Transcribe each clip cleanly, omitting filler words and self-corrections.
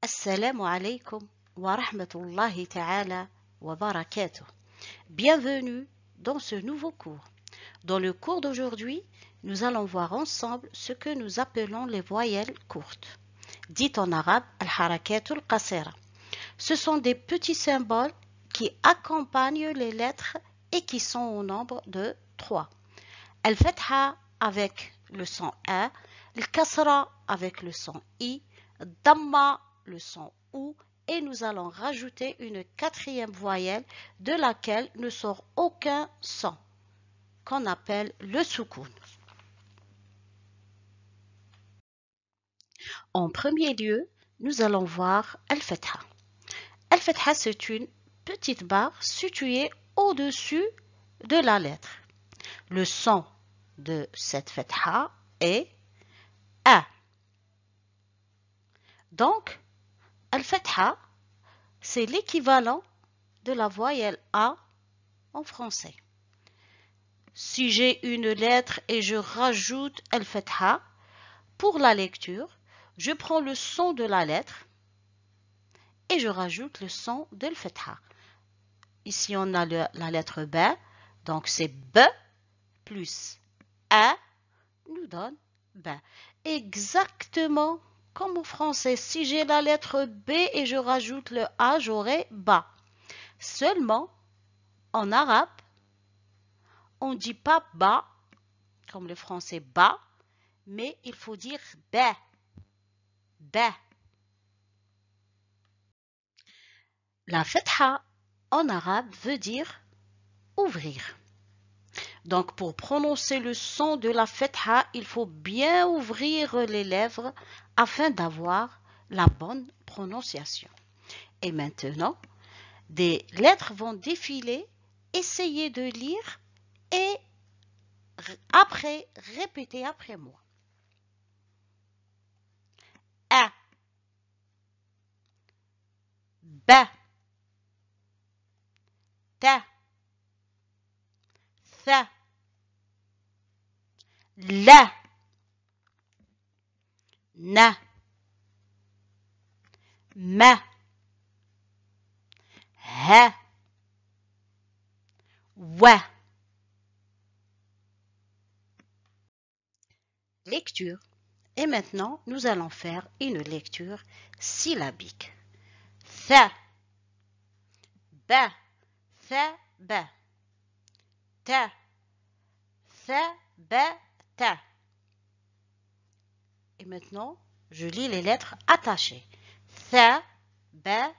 Assalamu alaikum wa rahmatullahi ta'ala wa barakatuh. Bienvenue dans ce nouveau cours. Dans le cours d'aujourd'hui, nous allons voir ensemble ce que nous appelons les voyelles courtes, dites en arabe al-harakatul qasira. Ce sont des petits symboles qui accompagnent les lettres et qui sont au nombre de 3. Al-fatha avec le son A, al-kasra avec le son I, damma le son OU, et nous allons rajouter une quatrième voyelle de laquelle ne sort aucun son, qu'on appelle le soukoun. En premier lieu, nous allons voir Al-Fatha. Al-Fatha, c'est une petite barre située au-dessus de la lettre. Le son de cette Fatha est A. Donc, Al-Fatha, c'est l'équivalent de la voyelle A en français. Si j'ai une lettre et je rajoute Al-Fatha, pour la lecture, je prends le son de la lettre et je rajoute le son de Al-Fatha. Ici, on a la lettre B, donc c'est B plus A nous donne B. Exactement comme en français, si j'ai la lettre B et je rajoute le A, j'aurai ba. Seulement, en arabe, on ne dit pas ba, comme le français ba, mais il faut dire ba. Ba. La fatha en arabe veut dire ouvrir. Donc, pour prononcer le son de la fatha, il faut bien ouvrir les lèvres afin d'avoir la bonne prononciation. Et maintenant, des lettres vont défiler, essayez de lire et après, répétez après moi. A, B, T, Th, La, Na, Ma, Ha, Wa. Lecture. Et maintenant, nous allons faire une lecture syllabique. Tha, Ba, Tha, Ba. Ta, Tha, Ba, Ta. Et maintenant, je lis les lettres attachées. Tha, Ba,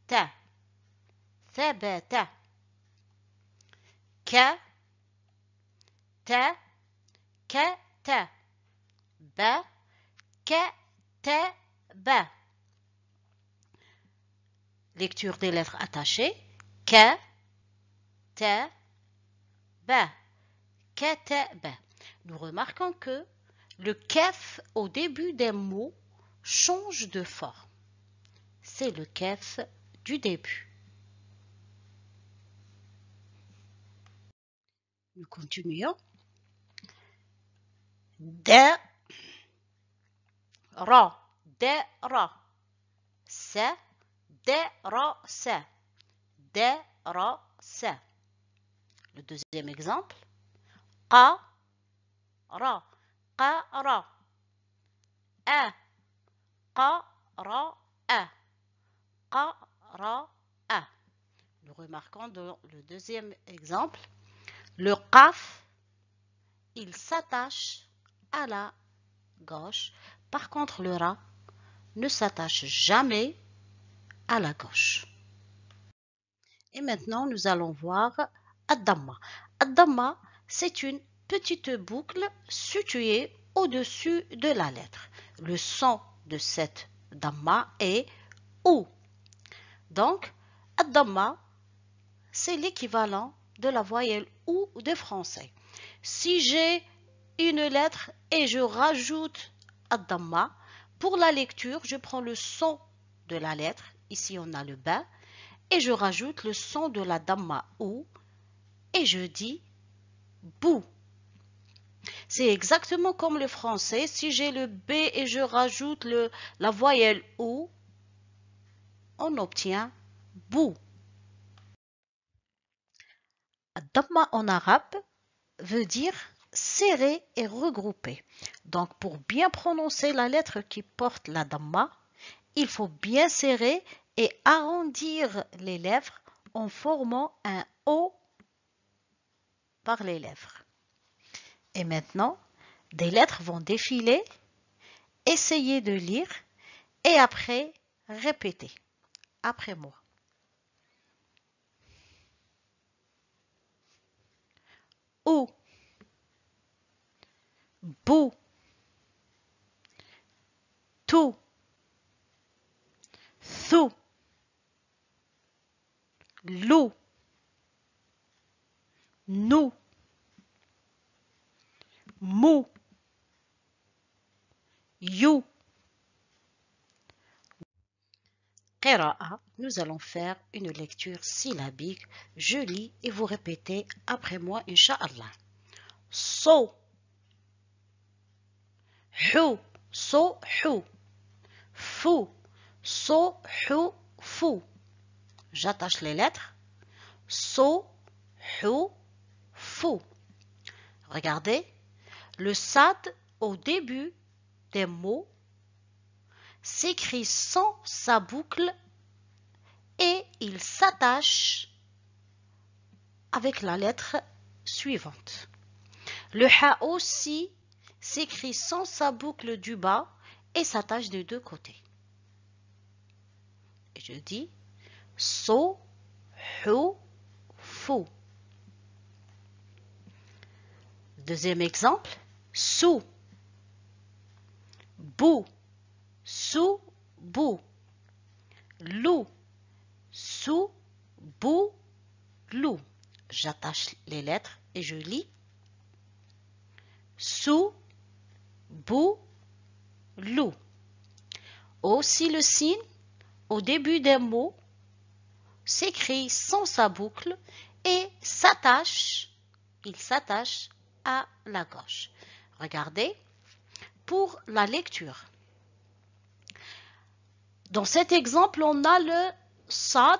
Ta. Tha, Ba, Ta. Ka, Ta, Ka, Ta. Ba, Ka, Ta, Ba. Lecture des lettres attachées. Ka, Ta, Ba. Ka, Ta, Ba. Nous remarquons que le kaf au début des mots change de forme. C'est le kaf du début. Nous continuons. Da, ra, da, ra. Sa, da, ra, sa. Da, ra, sa. Le deuxième exemple. Qa, ra. Qa, ra. A, qa, ra, a. Qa, ra, a. Nous remarquons dans le deuxième exemple. Le qaf, il s'attache à la gauche. Par contre, le ra ne s'attache jamais à la gauche. Et maintenant, nous allons voir ad-damma. Ad-damma, c'est une petite boucle située au-dessus de la lettre. Le son de cette damma est OU. Donc, ad-damma, c'est l'équivalent de la voyelle OU de français. Si j'ai une lettre et je rajoute ad-damma, pour la lecture, je prends le son de la lettre, ici on a le ba, et je rajoute le son de la damma OU, et je dis bou. C'est exactement comme le français, si j'ai le B et je rajoute la voyelle OU, on obtient bou. Damma en arabe veut dire serrer et regrouper. Donc pour bien prononcer la lettre qui porte la damma, il faut bien serrer et arrondir les lèvres en formant un O par les lèvres. Et maintenant, des lettres vont défiler, essayez de lire et après répétez après moi. Ou, bou, tout, thou, lou, nous, mou, you. Qira'a, nous allons faire une lecture syllabique. Je lis et vous répétez après moi, Inch'Allah. So, hou, so, hou, fou, so, hou, fou. J'attache les lettres. So, hou, fou. Regardez, le sad au début des mots s'écrit sans sa boucle et il s'attache avec la lettre suivante. Le ha aussi s'écrit sans sa boucle du bas et s'attache des deux côtés. Et je dis so, hu, fou. Deuxième exemple, sou, bou, sou, bou, lou, sou, bou, lou. J'attache les lettres et je lis sou, bou, lou. Aussi le signe au début des mots s'écrit sans sa boucle et il s'attache à la gauche. Regardez, pour la lecture. Dans cet exemple, on a le sad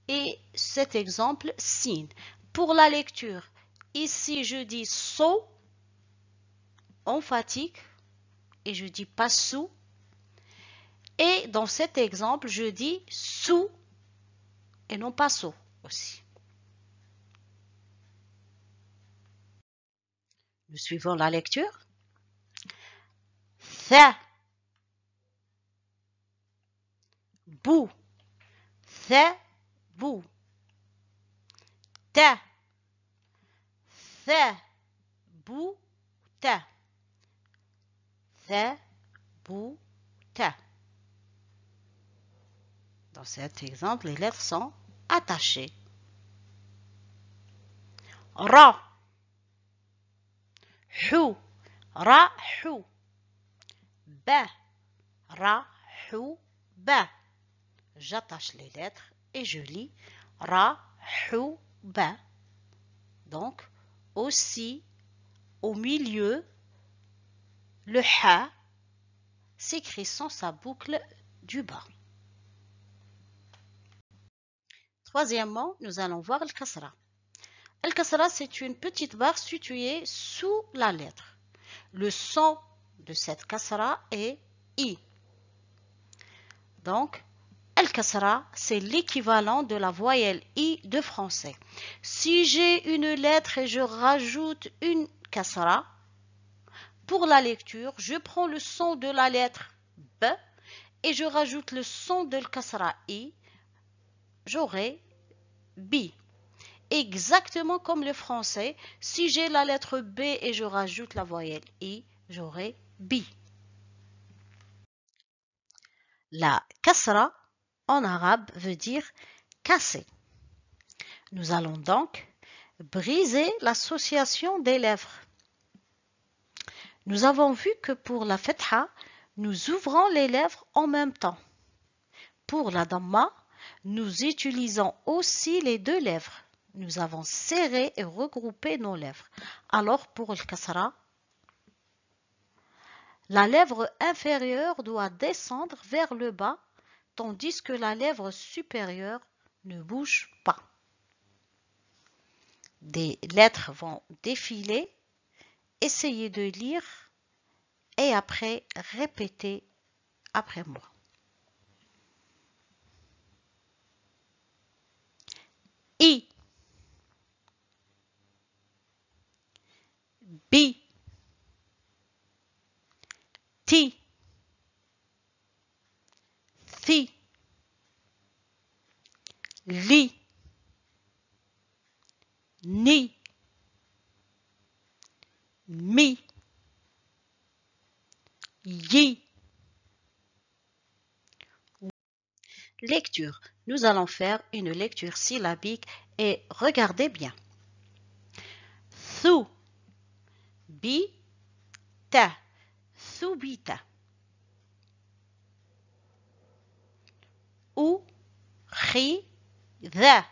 et cet exemple sin. Pour la lecture, ici je dis so, emphatique, et je dis pas sou. Et dans cet exemple, je dis sou et non pas so aussi. Nous suivons la lecture. Tha, bou, tha, bou. Ta, tha, bou, ta. Tha, bou, ta. Dans cet exemple, les lettres sont attachées. Ra, hou, ra, hou. Ba, ra, hou, ba. J'attache les lettres et je lis ra, hou, ba. Donc, aussi, au milieu, le ha s'écrit sans sa boucle du bas. Troisièmement, nous allons voir le kasra. Le kasra, c'est une petite barre située sous la lettre. Le son de cette kasra est i. Donc, el kasra, c'est l'équivalent de la voyelle i de français. Si j'ai une lettre et je rajoute une kasra, pour la lecture, je prends le son de la lettre b et je rajoute le son de le kasra i, j'aurai bi. Exactement comme le français, si j'ai la lettre b et je rajoute la voyelle i, j'aurai bi. La kasra en arabe veut dire casser. Nous allons donc briser l'association des lèvres. Nous avons vu que pour la fetha, nous ouvrons les lèvres en même temps. Pour la damma, nous utilisons aussi les deux lèvres. Nous avons serré et regroupé nos lèvres. Alors pour le kasra, La lèvre inférieure doit descendre vers le bas, tandis que la lèvre supérieure ne bouge pas. Des lettres vont défiler, essayez de lire et après répétez après moi. I, B, T, Th, Li, Ni, Mi, Yi. Lecture. Nous allons faire une lecture syllabique et regardez bien. Thu, bi, ta, thubita. Ou, ri, dha,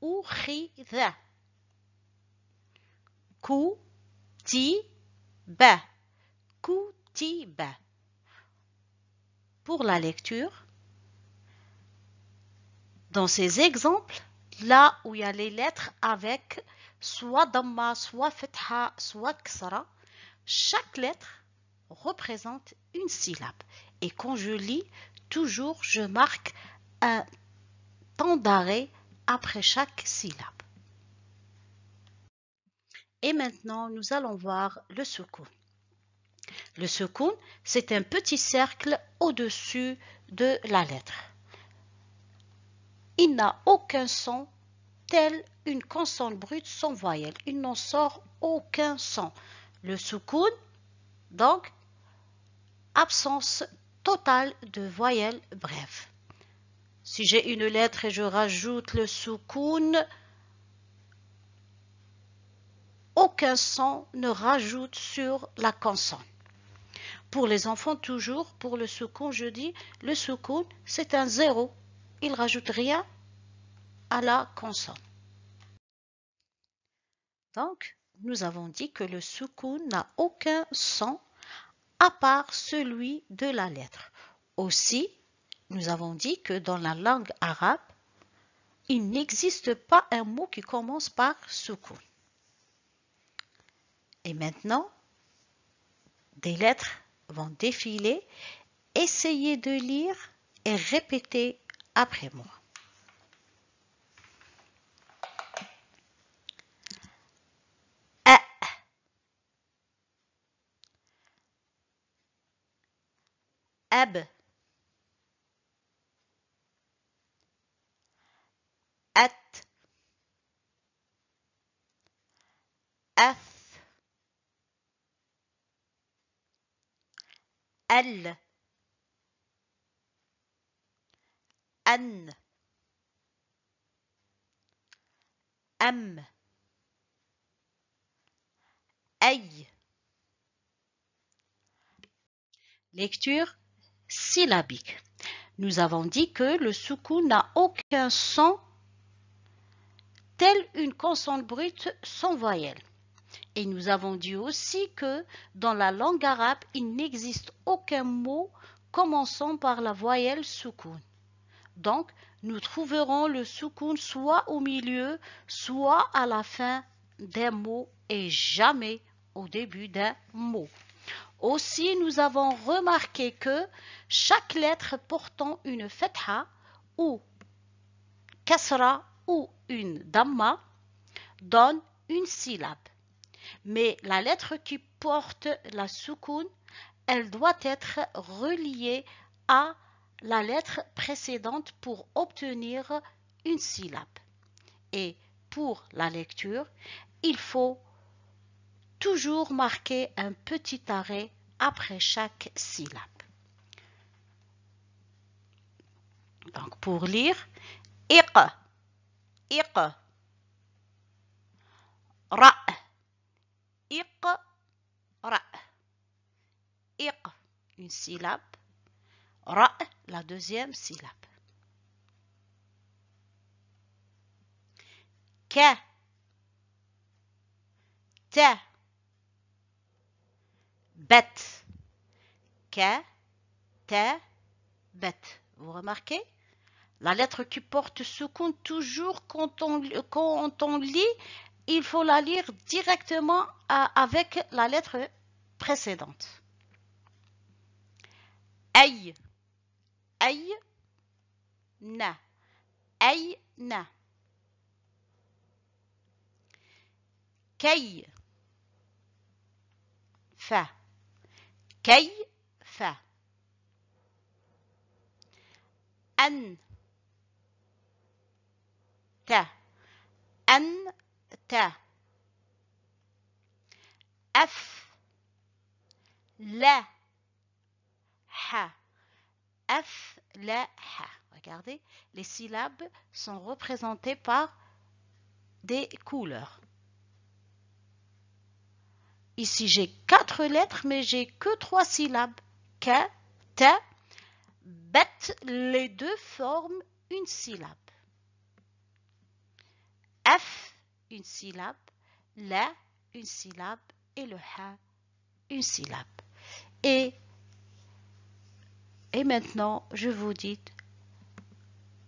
ou ri, dha. Ku, ti, ba, ku, ti, ba. Pour la lecture, dans ces exemples, là où il y a les lettres avec soit damma, soit fetha, soit ksara, chaque lettre représente une syllabe. Et quand je lis, toujours je marque un temps d'arrêt après chaque syllabe. Et maintenant, nous allons voir le soukoun. Le soukoun, c'est un petit cercle au-dessus de la lettre. Il n'a aucun son tel une consonne brute sans voyelle. Il n'en sort aucun son. Le soukoun, donc, absence totale de voyelles brèves. Si j'ai une lettre et je rajoute le soukoun, aucun son ne rajoute sur la consonne. Pour les enfants, toujours, pour le soukoun, je dis, le soukoun, c'est un zéro. Il ne rajoute rien à la consonne. Donc, nous avons dit que le soukoun n'a aucun son à part celui de la lettre. Aussi, nous avons dit que dans la langue arabe, il n'existe pas un mot qui commence par soukoun. Et maintenant, des lettres vont défiler. Essayez de lire et répétez après moi. A, ab, at, ath, al, an, am, ay. Lecture syllabique. Nous avons dit que le soukoun n'a aucun son tel une consonne brute sans voyelle. Et nous avons dit aussi que dans la langue arabe, il n'existe aucun mot commençant par la voyelle soukoun. Donc, nous trouverons le soukoun soit au milieu, soit à la fin d'un mot et jamais au début d'un mot. Aussi, nous avons remarqué que chaque lettre portant une fetha ou kasra ou une damma donne une syllabe. Mais la lettre qui porte la soukoun, elle doit être reliée à la lettre précédente pour obtenir une syllabe. Et pour la lecture, il faut toujours marquer un petit arrêt après chaque syllabe. Donc pour lire, iq, iq, ra, iq, ra, iq, une syllabe, ra, la deuxième syllabe. Ka, ta, bat, Ka, ta, bet. Vous remarquez? La lettre qui porte soukoun, toujours quand on lit, il faut la lire directement avec la lettre précédente. Ay, ay, na, ay, na. Kay, fa, kay, fa. An, ta, an, ta. Af, la, ha. Af, la, ha. Regardez, les syllabes sont représentées par des couleurs. Ici, j'ai 4 lettres, mais j'ai que 3 syllabes. Ka, ta, bet, les deux forment une syllabe. F, une syllabe. La, une syllabe. Et le ha, une syllabe. Et maintenant, je vous dis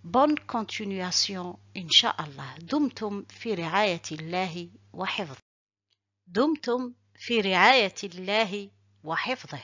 bonne continuation, Inch'Allah. Dumtum fi ri'ayatillahi wa hifdh. دمتم في رعاية الله وحفظه.